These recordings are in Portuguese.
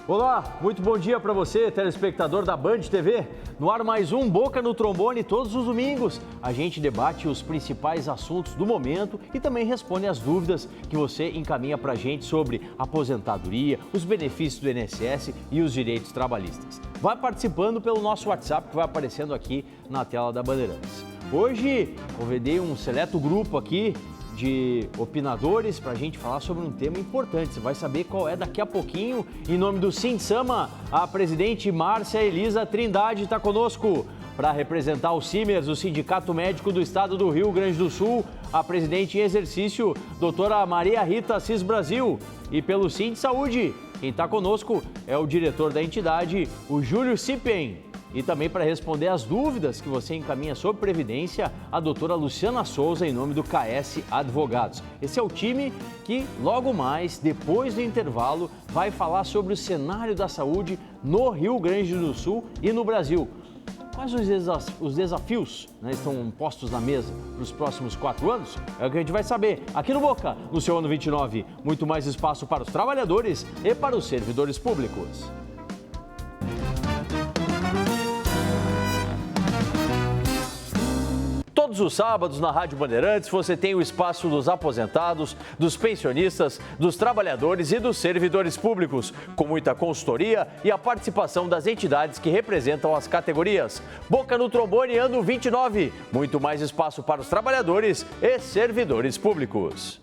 Olá, muito bom dia para você, telespectador da Band TV. No ar mais um Boca no Trombone todos os domingos. A gente debate os principais assuntos do momento e também responde as dúvidas que você encaminha para a gente sobre aposentadoria, os benefícios do INSS e os direitos trabalhistas. Vai participando pelo nosso WhatsApp que vai aparecendo aqui na tela da Bandeirantes. Hoje convidei um seleto grupo aqui de opinadores para a gente falar sobre um tema importante. Você vai saber qual é daqui a pouquinho. Em nome do Sinsama, a presidente Márcia Elisa Trindade está conosco. Para representar o Simers, o Sindicato Médico do Estado do Rio Grande do Sul, a presidente em exercício, doutora Maria Rita Assis Brasil. E pelo Sim de Saúde, quem está conosco é o diretor da entidade, o Júlio Sipien. E também para responder as dúvidas que você encaminha sobre Previdência, a doutora Luciana Souza, em nome do KS Advogados. Esse é o time que, logo mais, depois do intervalo, vai falar sobre o cenário da saúde no Rio Grande do Sul e no Brasil. Quais os desafios estão postos na mesa nos próximos 4 anos? É o que a gente vai saber aqui no Boca, no seu ano 29. Muito mais espaço para os trabalhadores e para os servidores públicos. Todos os sábados na Rádio Bandeirantes você tem o espaço dos aposentados, dos pensionistas, dos trabalhadores e dos servidores públicos, com muita consultoria e a participação das entidades que representam as categorias. Boca no Trombone ano 29, muito mais espaço para os trabalhadores e servidores públicos.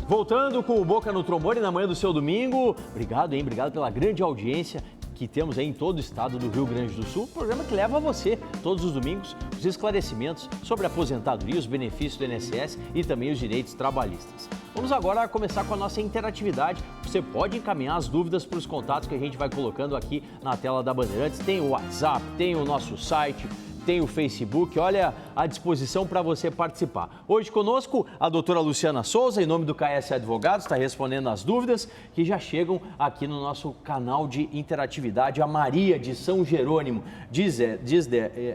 Voltando com o Boca no Trombone na manhã do seu domingo. Obrigado pela grande audiência que temos aí em todo o estado do Rio Grande do Sul. Programa que leva a você, todos os domingos, os esclarecimentos sobre a aposentadoria, os benefícios do INSS e também os direitos trabalhistas. Vamos agora começar com a nossa interatividade. Você pode encaminhar as dúvidas para os contatos que a gente vai colocando aqui na tela da Bandeirantes. Tem o WhatsApp, tem o nosso site, tem o Facebook, olha à disposição para você participar. Hoje conosco a doutora Luciana Souza, em nome do KS Advogados, está respondendo as dúvidas que já chegam aqui no nosso canal de interatividade. A Maria de São Jerônimo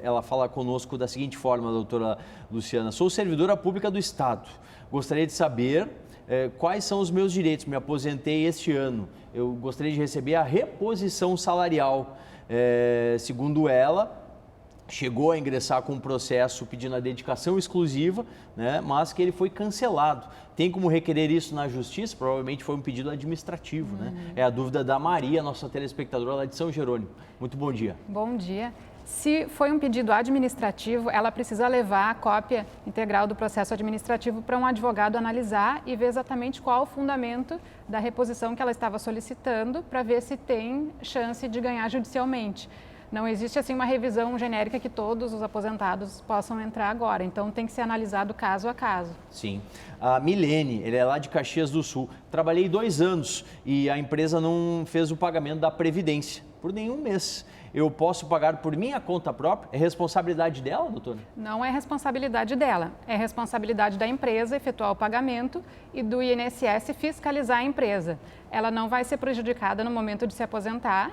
ela fala conosco da seguinte forma, doutora Luciana: sou servidora pública do Estado. Gostaria de saber quais são os meus direitos. Me aposentei este ano. Eu gostaria de receber a reposição salarial. Segundo ela, chegou a ingressar com um processo pedindo a dedicação exclusiva, mas que ele foi cancelado. Tem como requerer isso na justiça? Provavelmente foi um pedido administrativo, É a dúvida da Maria, nossa telespectadora lá de São Jerônimo. Muito bom dia. Bom dia. Se foi um pedido administrativo, ela precisa levar a cópia integral do processo administrativo para um advogado analisar e ver exatamente qual o fundamento da reposição que ela estava solicitando para ver se tem chance de ganhar judicialmente. Não existe assim uma revisão genérica que todos os aposentados possam entrar agora, então tem que ser analisado caso a caso. Sim. A Milene, ela é lá de Caxias do Sul. Trabalhei 2 anos e a empresa não fez o pagamento da Previdência por nenhum mês. Eu posso pagar por minha conta própria? É responsabilidade dela, doutora? Não é responsabilidade dela, é responsabilidade da empresa efetuar o pagamento e do INSS fiscalizar a empresa. Ela não vai ser prejudicada no momento de se aposentar.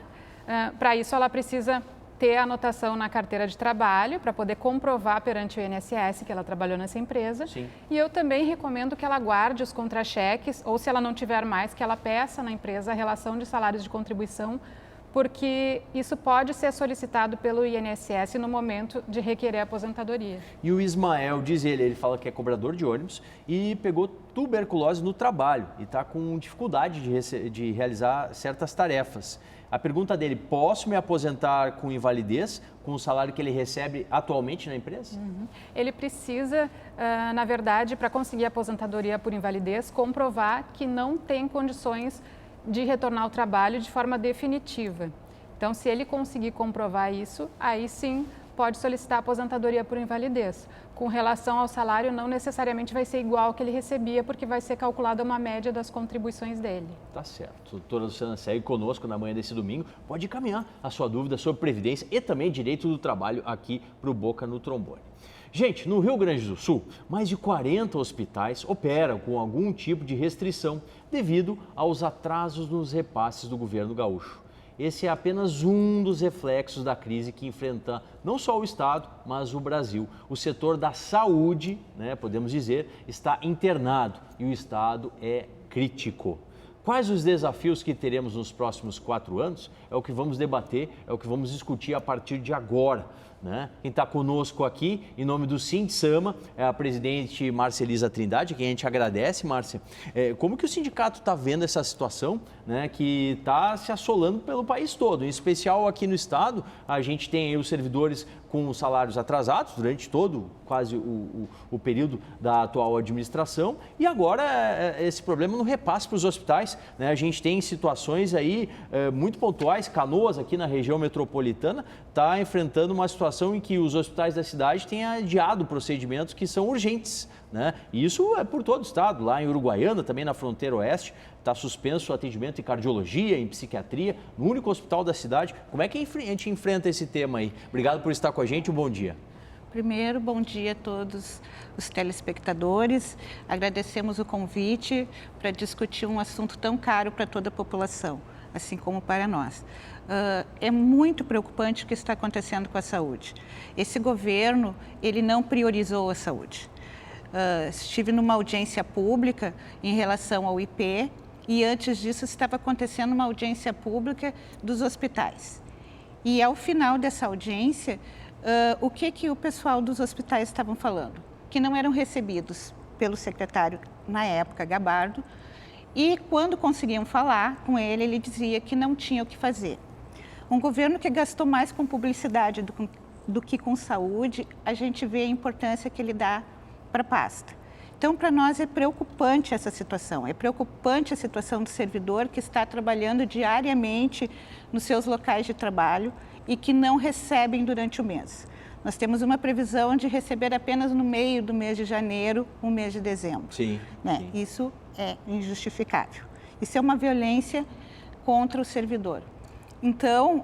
Para isso, ela precisa ter a anotação na carteira de trabalho para poder comprovar perante o INSS que ela trabalhou nessa empresa. Sim. E eu também recomendo que ela guarde os contra-cheques ou, se ela não tiver mais, que ela peça na empresa a relação de salários de contribuição, porque isso pode ser solicitado pelo INSS no momento de requerer a aposentadoria. E o Ismael, diz ele fala que é cobrador de ônibus e pegou tuberculose no trabalho e está com dificuldade de realizar certas tarefas. A pergunta dele: posso me aposentar com invalidez, com o salário que ele recebe atualmente na empresa? Ele precisa, na verdade, para conseguir a aposentadoria por invalidez, comprovar que não tem condições de retornar ao trabalho de forma definitiva. Então, se ele conseguir comprovar isso, aí sim pode solicitar a aposentadoria por invalidez. Com relação ao salário, não necessariamente vai ser igual ao que ele recebia, porque vai ser calculada uma média das contribuições dele. Tá certo. Doutora Luciana segue conosco na manhã desse domingo. Pode encaminhar a sua dúvida sobre Previdência e também direito do trabalho aqui para o Boca no Trombone. Gente, no Rio Grande do Sul, mais de 40 hospitais operam com algum tipo de restrição devido aos atrasos nos repasses do governo gaúcho. esse é apenas um dos reflexos da crise que enfrenta não só o Estado, mas o Brasil. O setor da saúde, né, podemos dizer, está internado e o Estado é crítico. Quais os desafios que teremos nos próximos 4 anos? É o que vamos debater, é o que vamos discutir a partir de agora. Né? Quem está conosco aqui, em nome do Sindsama, é a presidente Márcia Elisa Trindade, a quem a gente agradece, Márcia. Como que o sindicato está vendo essa situação, né, que está se assolando pelo país todo? Em especial aqui no estado, a gente tem aí os servidores com salários atrasados durante todo quase o período da atual administração e agora esse problema no repasse para os hospitais. Né? A gente tem situações aí muito pontuais, Canoas aqui na região metropolitana está enfrentando uma situação em que os hospitais da cidade têm adiado procedimentos que são urgentes. Né? E isso é por todo o estado, lá em Uruguaiana, também na fronteira oeste, está suspenso o atendimento em cardiologia, em psiquiatria, no único hospital da cidade. Como é que a gente enfrenta esse tema aí? Obrigado por estar com a gente, um bom dia. Primeiro, bom dia a todos os telespectadores. Agradecemos o convite para discutir um assunto tão caro para toda a população, assim como para nós. É muito preocupante o que está acontecendo com a saúde. Esse governo, ele não priorizou a saúde. Estive numa audiência pública em relação ao IP e antes disso estava acontecendo uma audiência pública dos hospitais. E ao final dessa audiência, o que o pessoal dos hospitais estavam falando? Que não eram recebidos pelo secretário, na época, Gabardo, e quando conseguiam falar com ele, ele dizia que não tinha o que fazer. Um governo que gastou mais com publicidade do que com saúde, a gente vê a importância que ele dá para a pasta. Então, para nós é preocupante essa situação, é preocupante a situação do servidor que está trabalhando diariamente nos seus locais de trabalho e que não recebem durante o mês. Nós temos uma previsão de receber apenas no meio do mês de janeiro, o mês de dezembro. Sim, né? Sim. Isso é injustificável. Isso é uma violência contra o servidor. Então,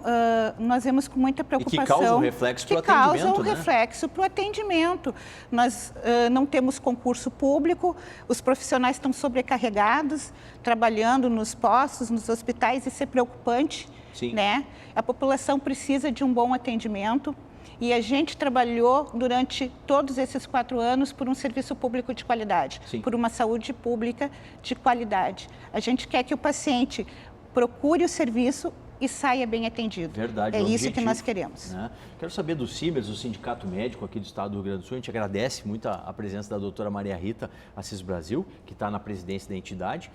nós vemos com muita preocupação... E que causa um reflexo para o atendimento, Que causa um reflexo para o atendimento. Nós não temos concurso público, os profissionais estão sobrecarregados, trabalhando nos postos, nos hospitais, isso é preocupante. Sim. Né? A população precisa de um bom atendimento e a gente trabalhou durante todos esses 4 anos por um serviço público de qualidade, Sim. por uma saúde pública de qualidade. A gente quer que o paciente procure o serviço e saia bem atendido. Verdade, é isso objetivo, que nós queremos. Né? Quero saber do CIBERS, o Sindicato Médico aqui do Estado do Rio Grande do Sul. A gente agradece muito a presença da doutora Maria Rita Assis Brasil, que está na presidência da entidade.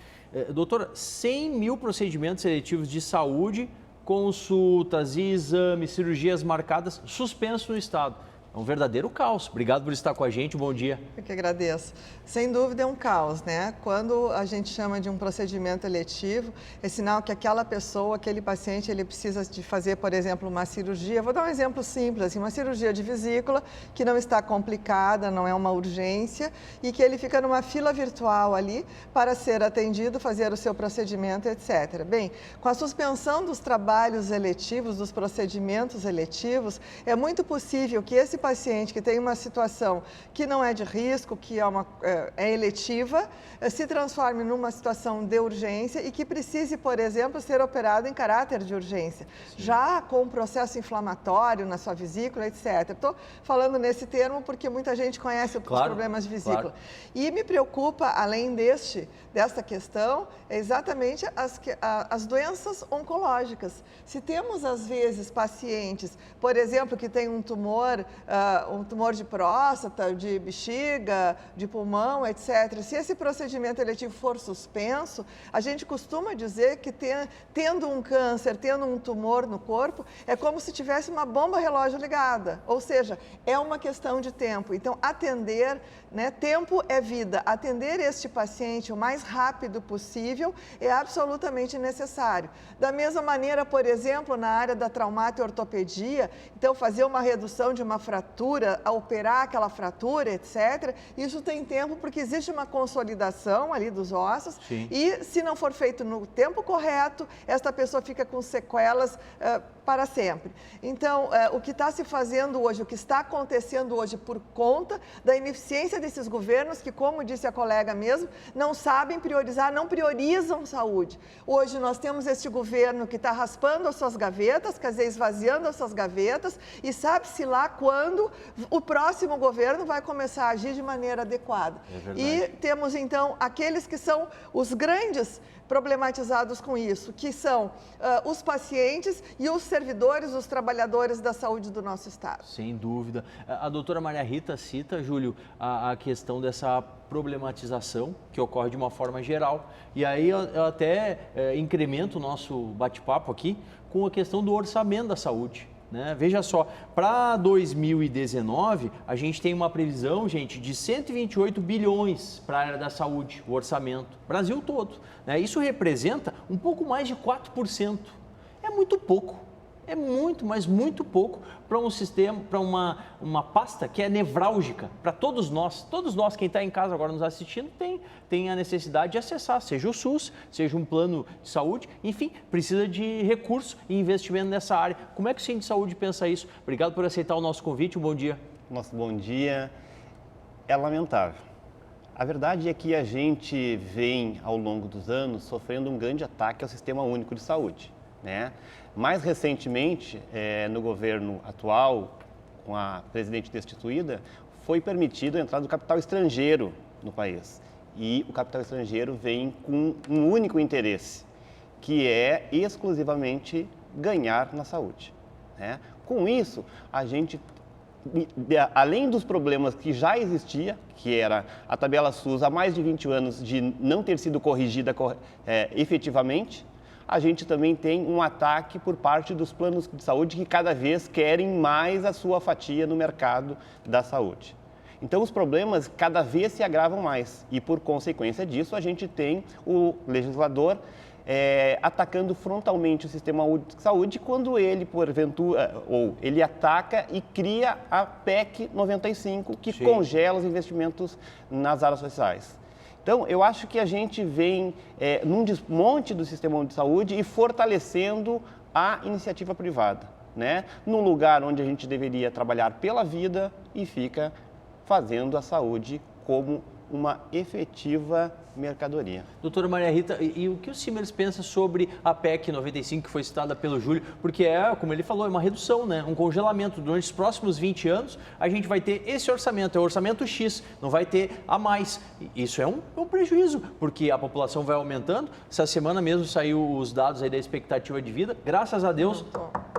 Doutora, 100 mil procedimentos seletivos de saúde, consultas, exames, cirurgias marcadas, suspenso no Estado. É um verdadeiro caos. Obrigado por estar com a gente, bom dia. Eu que agradeço. Sem dúvida é um caos, né? Quando a gente chama de um procedimento eletivo, é sinal que aquela pessoa, aquele paciente, ele precisa de fazer, por exemplo, uma cirurgia. Vou dar um exemplo simples, assim, uma cirurgia de vesícula que não está complicada, não é uma urgência e que ele fica numa fila virtual ali para ser atendido, fazer o seu procedimento, etc. Bem, com a suspensão dos trabalhos eletivos, dos procedimentos eletivos, é muito possível que esse paciente que tem uma situação que não é de risco, que é eletiva, se transforme numa situação de urgência e que precise, por exemplo, ser operado em caráter de urgência, Sim. já com um processo inflamatório na sua vesícula, etc. Estou falando nesse termo porque muita gente conhece os problemas de vesícula. Claro. E me preocupa, além desta questão, é exatamente as doenças oncológicas. Se temos, às vezes, pacientes, por exemplo, que têm um tumor de próstata, de bexiga, de pulmão, etc. Se esse procedimento eletivo for suspenso, a gente costuma dizer que tendo um câncer, tendo um tumor no corpo, é como se tivesse uma bomba relógio ligada, ou seja, é uma questão de tempo. Então, atender, né, tempo é vida, atender este paciente o mais rápido possível é absolutamente necessário. Da mesma maneira, por exemplo, na área da traumato e ortopedia, então fazer uma redução de uma fratura, a operar aquela fratura, etc. Isso tem tempo porque existe uma consolidação ali dos ossos. Sim. E se não for feito no tempo correto, esta pessoa fica com sequelas para sempre. Então, o que está se fazendo hoje, o que está acontecendo hoje por conta da ineficiência desses governos que, como disse a colega mesmo, não sabem priorizar, não priorizam saúde. Hoje nós temos este governo que está raspando as suas gavetas, quer dizer, esvaziando as suas gavetas, e sabe-se lá quando o próximo governo vai começar a agir de maneira adequada. E temos, então, aqueles que são os grandes problematizados com isso, que são os pacientes e os servidores, os trabalhadores da saúde do nosso estado. Sem dúvida. A doutora Maria Rita cita, Júlio, a questão dessa problematização que ocorre de uma forma geral. E aí eu até incremento o nosso bate-papo aqui com a questão do orçamento da saúde. Né? Veja só, para 2019, a gente tem uma previsão, gente, de 128 bilhões para a área da saúde, o orçamento, Brasil todo. Né? Isso representa um pouco mais de 4%. É muito pouco. É muito, mas muito pouco para um sistema, para uma pasta que é nevrálgica para todos nós. Todos nós, quem está em casa agora nos assistindo, tem a necessidade de acessar, seja o SUS, seja um plano de saúde, enfim, precisa de recurso e investimento nessa área. Como é que o Centro de Saúde pensa isso? Obrigado por aceitar o nosso convite, um bom dia. Nosso bom dia. É lamentável. A verdade é que a gente vem, ao longo dos anos, sofrendo um grande ataque ao Sistema Único de Saúde, né? Mais recentemente, no governo atual, com a presidente destituída, foi permitido a entrada do capital estrangeiro no país. E o capital estrangeiro vem com um único interesse, que é exclusivamente ganhar na saúde, né? Com isso, a gente, além dos problemas que já existia, que era a tabela SUS há mais de 20 anos de não ter sido corrigida efetivamente, a gente também tem um ataque por parte dos planos de saúde que cada vez querem mais a sua fatia no mercado da saúde. Então, os problemas cada vez se agravam mais e, por consequência disso, a gente tem o legislador atacando frontalmente o sistema de saúde quando ele, porventura, ou ele ataca e cria a PEC 95, que Sim. congela os investimentos nas áreas sociais. Então, eu acho que a gente vem num desmonte do sistema de saúde e fortalecendo a iniciativa privada, né? Num lugar onde a gente deveria trabalhar pela vida e fica fazendo a saúde como uma efetiva mercadoria. Doutora Maria Rita, e o que o Simers pensa sobre a PEC 95 que foi citada pelo Júlio? Porque como ele falou, é uma redução, né? Um congelamento. Durante os próximos 20 anos, a gente vai ter esse orçamento, é o orçamento X, não vai ter a mais. Isso é um prejuízo, porque a população vai aumentando. Essa semana mesmo saiu os dados aí da expectativa de vida. Graças a Deus,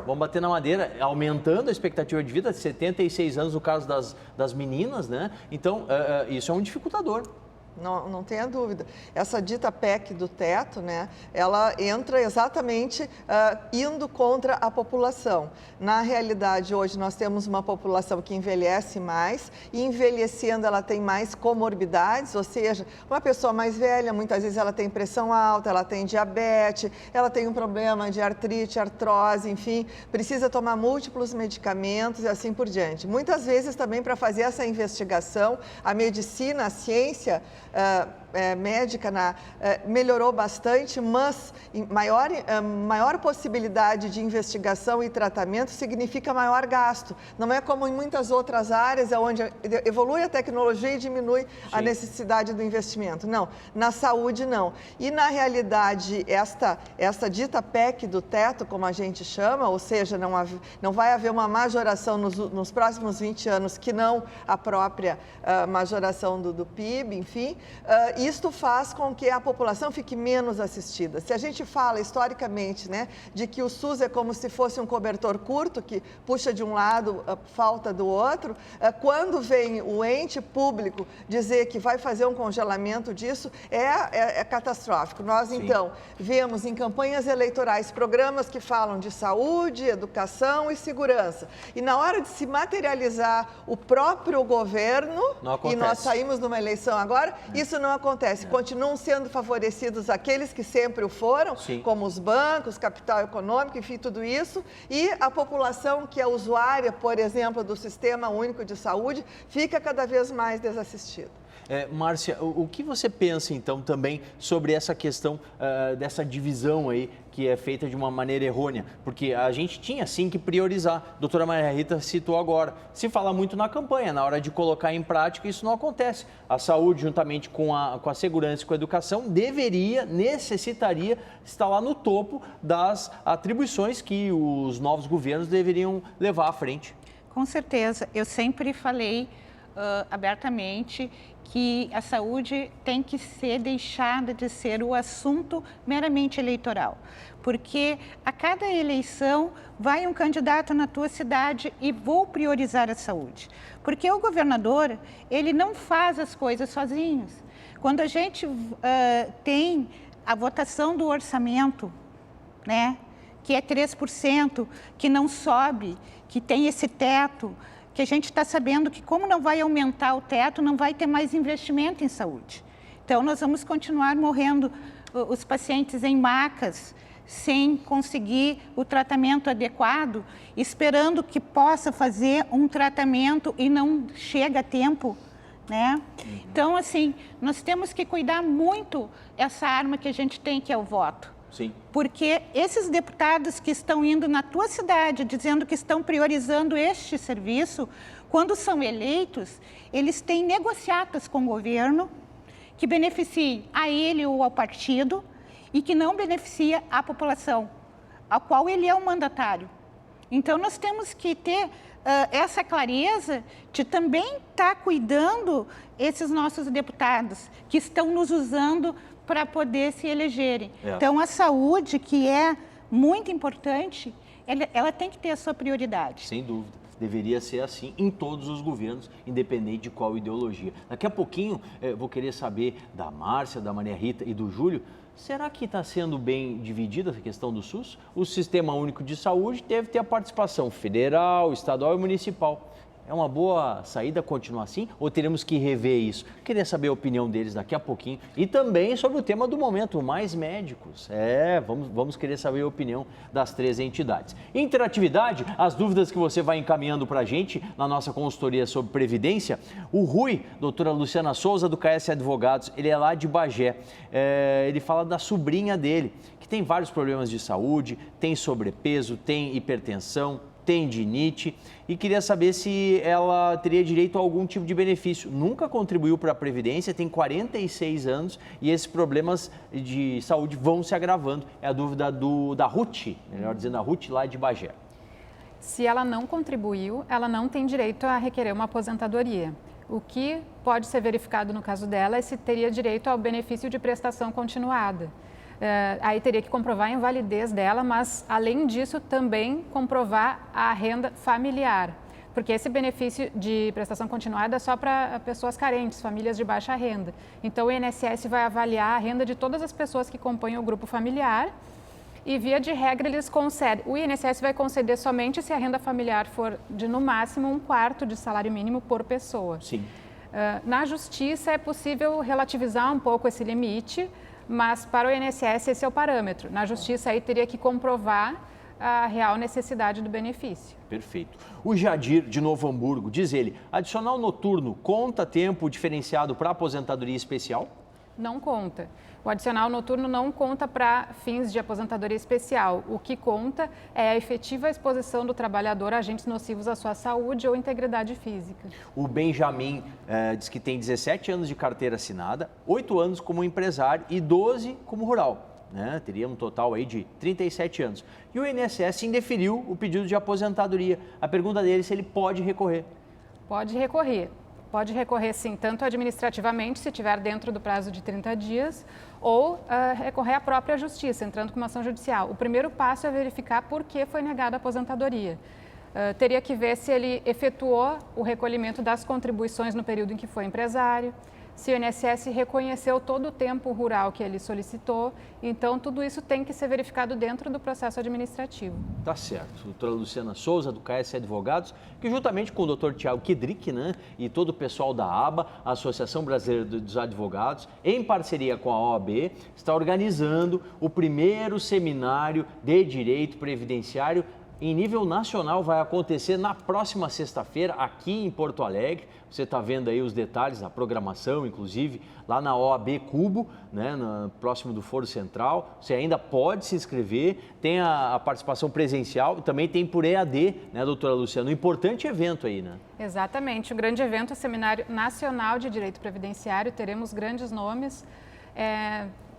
vamos bater na madeira, aumentando a expectativa de vida, 76 anos no caso das meninas, né? Então, isso é um dificultador. Não tenha dúvida. Essa dita PEC do teto, né, ela entra exatamente indo contra a população. Na realidade, hoje nós temos uma população que envelhece mais e envelhecendo ela tem mais comorbidades, ou seja, uma pessoa mais velha, muitas vezes ela tem pressão alta, ela tem diabetes, ela tem um problema de artrite, artrose, enfim, precisa tomar múltiplos medicamentos e assim por diante. Muitas vezes também para fazer essa investigação, a medicina, a ciência médica melhorou bastante, mas maior possibilidade de investigação e tratamento significa maior gasto. Não é como em muitas outras áreas, onde evolui a tecnologia e diminui a necessidade do investimento. Não, na saúde não. E na realidade, esta dita PEC do teto, como a gente chama, ou seja, não vai haver uma majoração nos próximos 20 anos que não a própria majoração do PIB, enfim, isto faz com que a população fique menos assistida. Se a gente fala historicamente, né, de que o SUS é como se fosse um cobertor curto, que puxa de um lado, falta do outro, quando vem o ente público dizer que vai fazer um congelamento disso, é catastrófico. Nós, então, vemos em campanhas eleitorais programas que falam de saúde, educação e segurança. E na hora de se materializar o próprio governo, e nós saímos numa eleição agora, isso não acontece. Continuam sendo favorecidos aqueles que sempre o foram, como os bancos, capital econômico, enfim, tudo isso. E a população que é usuária, por exemplo, do Sistema Único de Saúde, fica cada vez mais desassistida. Márcia, o que você pensa então também sobre essa questão dessa divisão aí que é feita de uma maneira errônea? Porque a gente tinha sim que priorizar. A doutora Maria Rita citou agora. Se fala muito na campanha, na hora de colocar em prática isso não acontece. A saúde, juntamente com a segurança e com a educação, necessitaria estar lá no topo das atribuições que os novos governos deveriam levar à frente. Com certeza. Eu sempre falei abertamente que a saúde tem que ser deixada de ser o assunto meramente eleitoral, porque a cada eleição vai um candidato na tua cidade e vou priorizar a saúde, porque o governador, ele não faz as coisas sozinhos. Quando a gente tem a votação do orçamento, né, que é 3%, que não sobe, que tem esse teto, que a gente está sabendo que como não vai aumentar o teto, não vai ter mais investimento em saúde. Então, nós vamos continuar morrendo os pacientes em macas, sem conseguir o tratamento adequado, esperando que possa fazer um tratamento e não chega a tempo, né? Então, assim, nós temos que cuidar muito essa arma que a gente tem, que é o voto. Sim. Porque esses deputados que estão indo na tua cidade, dizendo que estão priorizando este serviço, quando são eleitos, eles têm negociatas com o governo que beneficiem a ele ou ao partido e que não beneficia a população, a qual ele é o mandatário. Então, nós temos que ter essa clareza de também estar cuidando esses nossos deputados que estão nos usando para poder se elegerem. Então, a saúde, que é muito importante, ela tem que ter a sua prioridade. Sem dúvida. Deveria ser assim em todos os governos, independente de qual ideologia. Daqui a pouquinho, vou querer saber da Márcia, da Maria Rita e do Júlio, será que está sendo bem dividida essa questão do SUS? O Sistema Único de Saúde deve ter a participação federal, estadual e municipal. É uma boa saída continuar assim ou teremos que rever isso? Queria saber a opinião deles daqui a pouquinho e também sobre o tema do momento, mais médicos. Vamos querer saber a opinião das três entidades. Interatividade, as dúvidas que você vai encaminhando para a gente na nossa consultoria sobre Previdência. O Rui, doutora Luciana Souza, do KS Advogados, ele é lá de Bagé. Ele fala da sobrinha dele, que tem vários problemas de saúde, tem sobrepeso, tem hipertensão, tendinite e queria saber se ela teria direito a algum tipo de benefício. Nunca contribuiu para a Previdência, tem 46 anos e esses problemas de saúde vão se agravando. É a dúvida da Ruth, melhor dizendo, a Ruth lá de Bagé. Se ela não contribuiu, ela não tem direito a requerer uma aposentadoria. O que pode ser verificado no caso dela é se teria direito ao benefício de prestação continuada. Aí teria que comprovar a invalidez dela, mas além disso também comprovar a renda familiar, porque esse benefício de prestação continuada é só para pessoas carentes, famílias de baixa renda. Então o INSS vai avaliar a renda de todas as pessoas que compõem o grupo familiar e via de regra eles concedem. O INSS vai conceder somente se a renda familiar for de no máximo 1/4 de salário mínimo por pessoa. Sim. Na justiça é possível relativizar um pouco esse limite, mas para o INSS esse é o parâmetro. Na justiça aí teria que comprovar a real necessidade do benefício. Perfeito. O Jadir, de Novo Hamburgo, diz ele, adicional noturno conta tempo diferenciado para aposentadoria especial? Não conta. O adicional noturno não conta para fins de aposentadoria especial. O que conta é a efetiva exposição do trabalhador a agentes nocivos à sua saúde ou integridade física. O Benjamin diz que tem 17 anos de carteira assinada, 8 anos como empresário e 12 como rural. Teria um total aí de 37 anos. E o INSS indeferiu o pedido de aposentadoria. A pergunta dele é se ele pode recorrer. Pode recorrer. Pode recorrer, sim, tanto administrativamente, se estiver dentro do prazo de 30 dias, ou recorrer à própria justiça, entrando com uma ação judicial. O primeiro passo é verificar por que foi negada a aposentadoria. Teria que ver se ele efetuou o recolhimento das contribuições no período em que foi empresário, se o INSS reconheceu todo o tempo rural que ele solicitou. Então, tudo isso tem que ser verificado dentro do processo administrativo. Tá certo. Doutora Luciana Souza, do KS Advogados, que juntamente com o doutor Tiago Kidrick, e todo o pessoal da ABA, a Associação Brasileira dos Advogados, em parceria com a OAB, está organizando o primeiro seminário de direito previdenciário em nível nacional vai acontecer na próxima sexta-feira aqui em Porto Alegre. Você está vendo aí os detalhes da programação, inclusive lá na OAB Cubo, né, próximo do Foro Central. Você ainda pode se inscrever, tem a participação presencial e também tem por EAD, né, doutora Luciana? Um importante evento aí, né? Exatamente, um grande evento, o Seminário Nacional de Direito Previdenciário, teremos grandes nomes.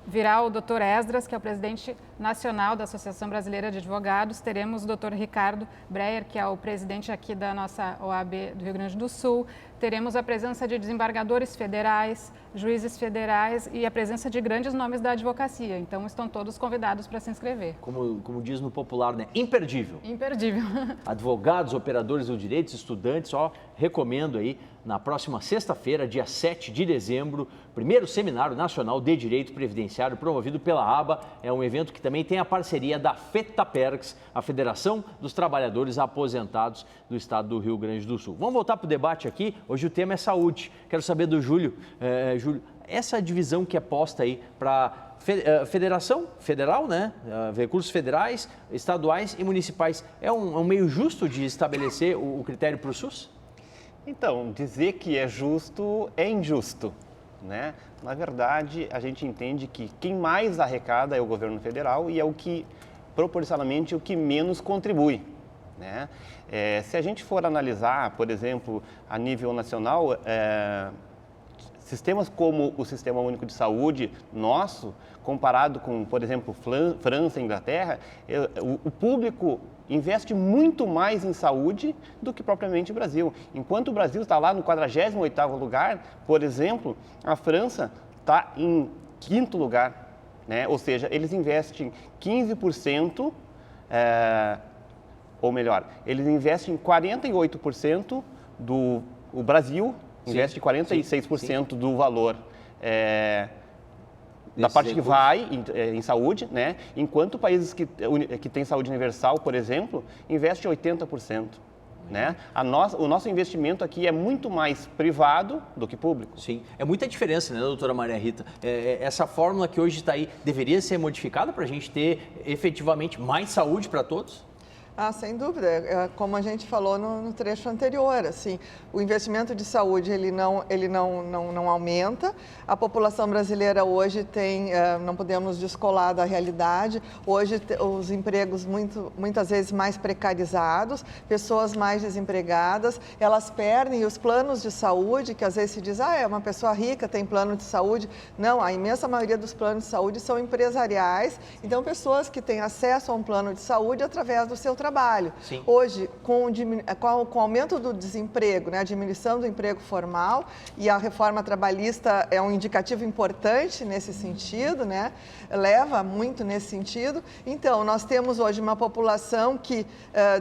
Virá o Dr. Esdras, que é o presidente nacional da Associação Brasileira de Advogados. Teremos o Dr. Ricardo Breyer, que é o presidente aqui da nossa OAB do Rio Grande do Sul. Teremos a presença de desembargadores federais, juízes federais e a presença de grandes nomes da advocacia. Então, estão todos convidados para se inscrever. Como diz no popular, né? Imperdível. Imperdível. Advogados, operadores do direito, estudantes, recomendo aí, na próxima sexta-feira, dia 7 de dezembro, primeiro Seminário Nacional de Direito Previdenciário promovido pela ABA. É um evento que também tem a parceria da FETAPERGS, a Federação dos Trabalhadores Aposentados do Estado do Rio Grande do Sul. Vamos voltar para o debate aqui. Hoje o tema é saúde. Quero saber do Júlio. Júlio, essa divisão que é posta aí para Federação Federal, né? Recursos federais, estaduais e municipais, é um meio justo de estabelecer o critério para o SUS? Então, dizer que é justo é injusto, né? Na verdade, a gente entende que quem mais arrecada é o governo federal e é o que, proporcionalmente, o que menos contribui, né? Se a gente for analisar, por exemplo, a nível nacional, sistemas como o Sistema Único de Saúde nosso, comparado com, por exemplo, França e Inglaterra, o público investe muito mais em saúde do que propriamente o Brasil. Enquanto o Brasil está lá no 48º lugar, por exemplo, a França está em 5º lugar, né? Ou seja, eles investem 15%, ou melhor, eles investem 48% o Brasil investe 46% do valor da parte que vai em saúde, né? Enquanto países que têm saúde universal, por exemplo, investe 80%. Né? O nosso investimento aqui é muito mais privado do que público. Sim, é muita diferença, né, doutora Maria Rita? Essa fórmula que hoje está aí deveria ser modificada para a gente ter efetivamente mais saúde para todos? Sem dúvida. Como a gente falou no trecho anterior, assim, o investimento de saúde ele não aumenta. A população brasileira hoje não podemos descolar da realidade. Hoje os empregos muitas vezes mais precarizados, pessoas mais desempregadas, elas perdem os planos de saúde, que às vezes se diz, é uma pessoa rica, tem plano de saúde. Não, a imensa maioria dos planos de saúde são empresariais. Então, pessoas que têm acesso a um plano de saúde através do seu trabalho. Sim. Hoje, com o aumento do desemprego, né, a diminuição do emprego formal, e a reforma trabalhista é um indicativo importante nesse sentido, né, leva muito nesse sentido. Então, nós temos hoje uma população que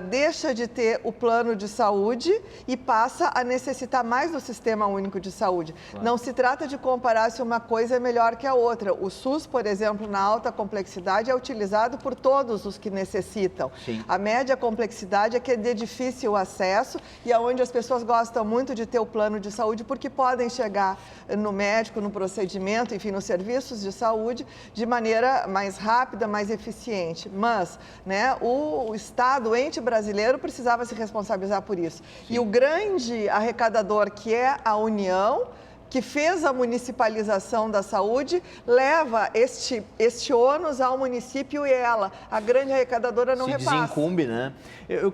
deixa de ter o plano de saúde e passa a necessitar mais do Sistema Único de Saúde. Claro. Não se trata de comparar se uma coisa é melhor que a outra. O SUS, por exemplo, na alta complexidade, é utilizado por todos os que necessitam. Sim. A média complexidade é que é de difícil acesso e é onde as pessoas gostam muito de ter o plano de saúde porque podem chegar no médico, no procedimento, enfim, nos serviços de saúde de maneira mais rápida, mais eficiente. Mas, né, o Estado, o ente brasileiro, precisava se responsabilizar por isso. Sim. E o grande arrecadador, que é a União, que fez a municipalização da saúde, leva este ônus ao município e ela, a grande arrecadadora, não repassa. Se desincumbe, né? Eu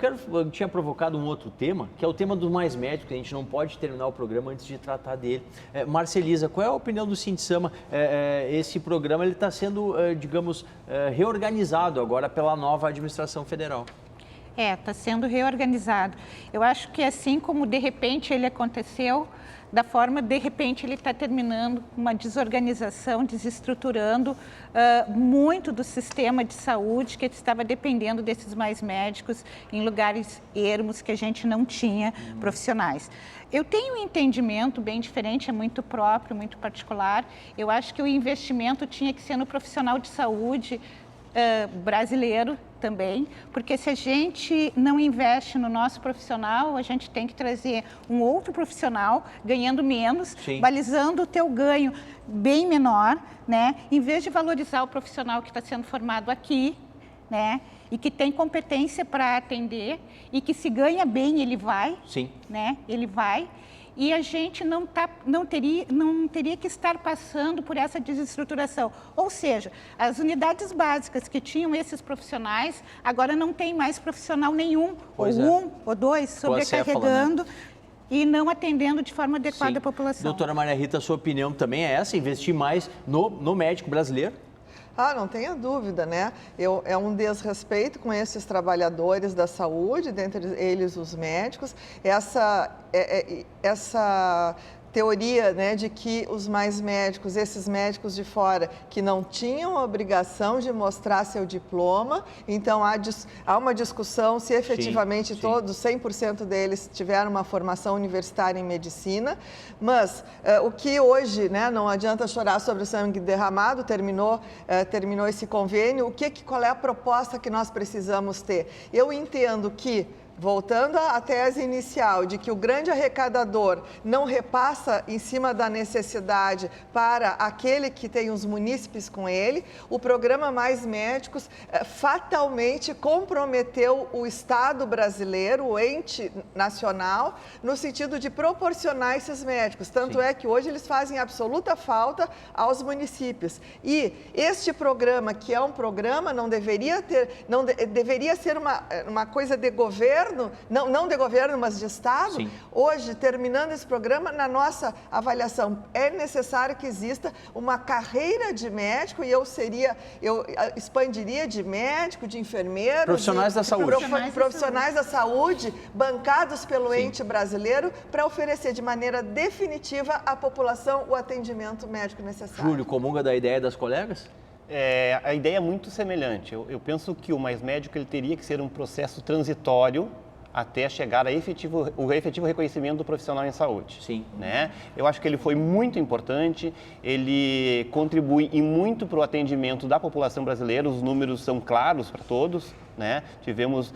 tinha provocado um outro tema, que é o tema dos mais médicos, a gente não pode terminar o programa antes de tratar dele. Marcelisa, qual é a opinião do Sindicama? Esse programa está sendo, digamos, reorganizado agora pela nova administração federal. Está sendo reorganizado. Eu acho que assim como de repente ele aconteceu, da forma, de repente, ele está terminando uma desorganização, desestruturando muito do sistema de saúde que estava dependendo desses mais médicos em lugares ermos que a gente não tinha profissionais. Eu tenho um entendimento bem diferente, é muito próprio, muito particular. Eu acho que o investimento tinha que ser no profissional de saúde brasileiro também, porque se a gente não investe no nosso profissional, a gente tem que trazer um outro profissional ganhando menos, sim, balizando o teu ganho bem menor, né? Em vez de valorizar o profissional que está sendo formado aqui, né? e que tem competência para atender e que se ganha bem, ele vai, Sim. né? Ele vai. E a gente não teria que estar passando por essa desestruturação. Ou seja, as unidades básicas que tinham esses profissionais, agora não tem mais profissional nenhum, Pois ou é. um ou dois, sobrecarregando e não atendendo de forma adequada Sim. a população. Doutora Maria Rita, a sua opinião também é essa? Investir mais no médico brasileiro? Ah, não tenha dúvida, né? É um desrespeito com esses trabalhadores da saúde, dentre eles os médicos, essa teoria, né, de que os mais médicos, esses médicos de fora, que não tinham a obrigação de mostrar seu diploma, então há uma discussão se efetivamente sim. todos, 100% deles, tiveram uma formação universitária em medicina, mas o que hoje, né, não adianta chorar sobre o sangue derramado, terminou esse convênio, qual é a proposta que nós precisamos ter? Eu entendo que, voltando à tese inicial de que o grande arrecadador não repassa em cima da necessidade para aquele que tem os munícipes com ele, o programa Mais Médicos fatalmente comprometeu o Estado brasileiro, o ente nacional, no sentido de proporcionar esses médicos. Tanto é que hoje eles fazem absoluta falta aos municípios. E este programa, que é um programa, deveria ser uma coisa de governo, não de governo, mas de Estado. Sim. Hoje, terminando esse programa, na nossa avaliação, é necessário que exista uma carreira de médico, e eu expandiria de médico, de enfermeiro, Profissionais da saúde. Profissionais da saúde, bancados pelo ente brasileiro, para oferecer de maneira definitiva à população o atendimento médico necessário. Júlio, comunga da ideia das colegas? A ideia é muito semelhante. Eu penso que o Mais Médico ele teria que ser um processo transitório até chegar o efetivo reconhecimento do profissional em saúde. Sim. Né? Eu acho que ele foi muito importante, ele contribui e muito para o atendimento da população brasileira, os números são claros para todos, né? Tivemos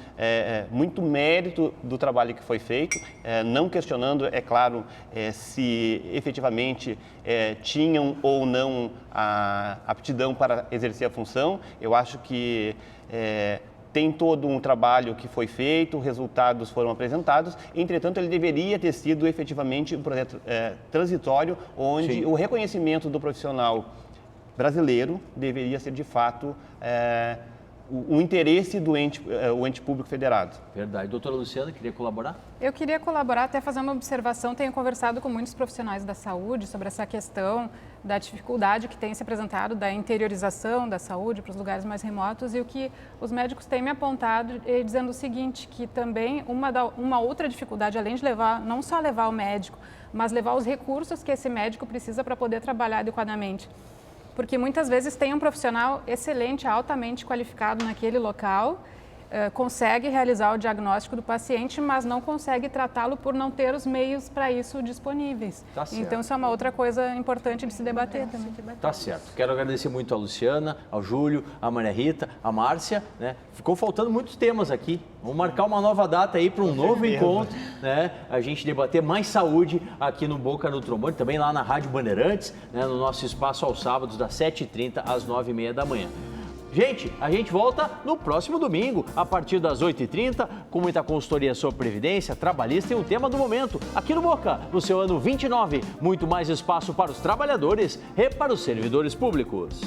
muito mérito do trabalho que foi feito, não questionando, é claro, se efetivamente tinham ou não a aptidão para exercer a função. Eu acho que tem todo um trabalho que foi feito, resultados foram apresentados, entretanto, ele deveria ter sido efetivamente um projeto transitório, onde Sim. o reconhecimento do profissional brasileiro deveria ser, de fato, o interesse do ente público federado. Verdade. Doutora Luciana, queria colaborar? Eu queria colaborar, até fazer uma observação. Tenho conversado com muitos profissionais da saúde sobre essa questão da dificuldade que tem se apresentado da interiorização da saúde para os lugares mais remotos, e o que os médicos têm me apontado dizendo o seguinte, que também uma outra dificuldade, além de não só levar o médico, mas levar os recursos que esse médico precisa para poder trabalhar adequadamente. Porque muitas vezes tem um profissional excelente, altamente qualificado naquele local, consegue realizar o diagnóstico do paciente, mas não consegue tratá-lo por não ter os meios para isso disponíveis. Tá certo. Então, isso é uma outra coisa importante de se debater também. Tá certo. Quero agradecer muito a Luciana, ao Júlio, a Maria Rita, a Márcia, né? Ficou faltando muitos temas aqui. Vamos marcar uma nova data aí para um novo encontro, né? A gente debater mais saúde aqui no Boca no Trombone, também lá na Rádio Bandeirantes, né? No nosso espaço aos sábados, das 7h30 às 9h30 da manhã. Gente, a gente volta no próximo domingo, a partir das 8h30, com muita consultoria sobre previdência, trabalhista e o tema do momento, aqui no Boca, no seu ano 29. Muito mais espaço para os trabalhadores e para os servidores públicos.